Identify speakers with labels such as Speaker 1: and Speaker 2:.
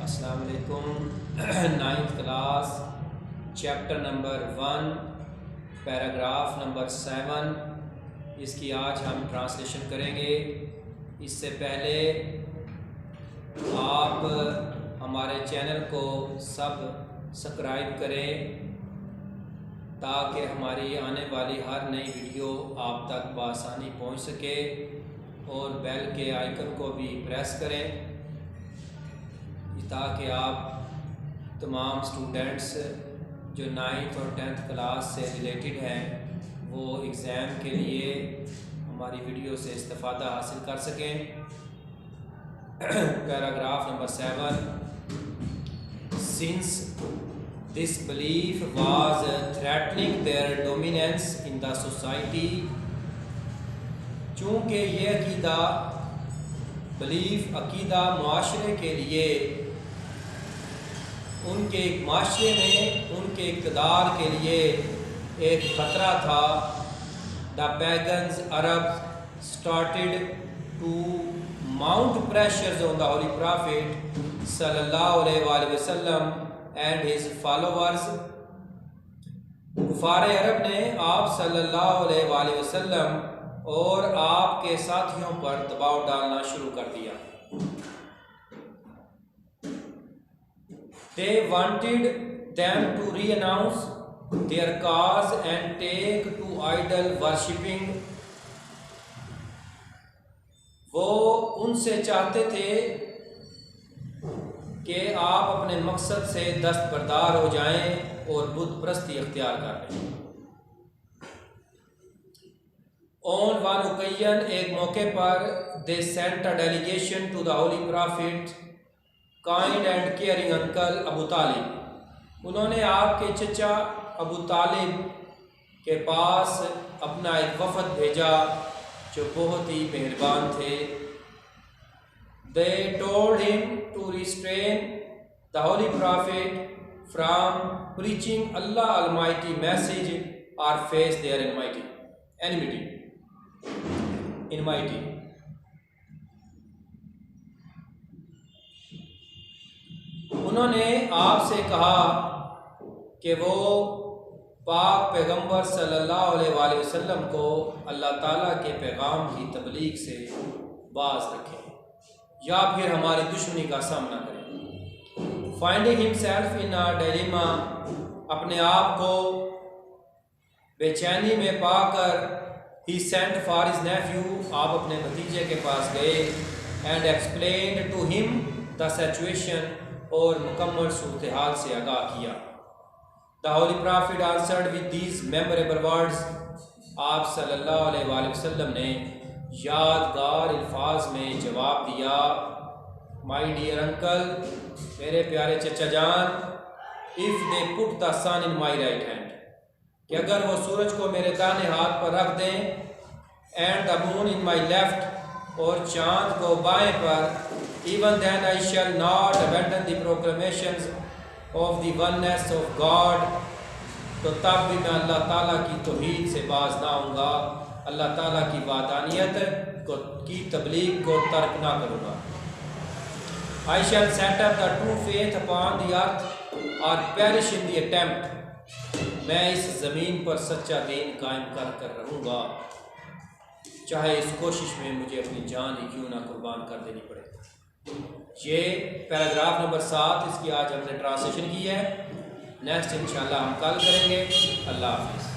Speaker 1: السلام علیکم۔ 9th class chapter number 1 paragraph number 7، اس کی آج ہم ٹرانسلیشن کریں گے۔ اس سے پہلے آپ ہمارے چینل کو سبسکرائب کریں تاکہ ہماری آنے والی ہر نئی ویڈیو آپ تک بآسانی پہنچ سکے، اور بیل کے آئیکن کو بھی پریس کریں تاکہ آپ تمام اسٹوڈنٹس جو 9th اور 10th کلاس سے ریلیٹڈ ہیں وہ ایگزام کے لیے ہماری ویڈیو سے استفادہ حاصل کر سکیں۔ Paragraph number 7، since this belief was threatening their dominance in the society، چونکہ یہ عقیدہ معاشرے کے لیے ان کے معاشرے میں ان کے اقتدار کے لیے ایک خطرہ تھا۔ The pagans Arabs started to mount pressures on the Holy Prophet sallallahu alaihi wasallam and his followers۔ کفار عرب نے آپ صلی اللہ علیہ وآلہ وسلم اور آپ کے ساتھیوں پر دباؤ ڈالنا شروع کر دیا۔ They wanted them to renounce their cause and take to idol worshipping۔ وہ ان سے چاہتے تھے کہ آپ اپنے مقصد سے دستبردار ہو جائیں اور بت پرستی اختیار کر لیں۔ On one occasion، ایک موقع پر they sent a delegation to the Holy Prophet kind and caring uncle ابو طالب۔ انہوں نے آپ کے چچا ابو طالب کے پاس اپنا ایک وفد بھیجا جو بہت ہی مہربان تھے۔ They told him to restrain the Holy Prophet from preaching Allah Almighty message or face their enmity۔ انہوں نے آپ سے کہا کہ وہ پاک پیغمبر صلی اللہ علیہ وآلہ وسلم کو اللہ تعالیٰ کے پیغام کی تبلیغ سے باز رکھیں یا پھر ہماری دشمنی کا سامنا کریں۔ Finding himself in a dilemma، اپنے آپ کو بے چینی میں پا کر he sent for his nephew، آپ اپنے بھتیجے کے پاس گئے and explained to him the situation، اور مکمل صورتحال سے آگاہ کیا۔ The Holy Prophet answered with these memorable words، آپ صلی اللہ علیہ وآلہ وسلم نے یادگار الفاظ میں جواب دیا۔ My dear uncle، میرے پیارے چچا جان، if they put the sun in my right hand، کہ اگر وہ سورج کو میرے دائیں ہاتھ پر رکھ دیں and the moon in my left، اور چاند کو بائیں پر even then I shall not abandon the proclamations of the oneness of God، تو تب بھی میں اللہ تعالیٰ کی توحید سے باز نہ ہوں گا، اللہ تعالیٰ کی وحدانیت کی تبلیغ کو ترک نہ کروں گا۔ I shall set up the true faith upon the earth or perish in the attempt، میں اس زمین پر سچا دین قائم کر رہوں گا، چاہے اس کوشش میں مجھے اپنی جان ہی کیوں نہ قربان کر دینی پڑے۔ یہ پیراگراف نمبر 7، اس کی آج ہم نے ٹرانسلیشن کی ہے۔ نیکسٹ انشاءاللہ ہم کل کریں گے۔ اللہ حافظ۔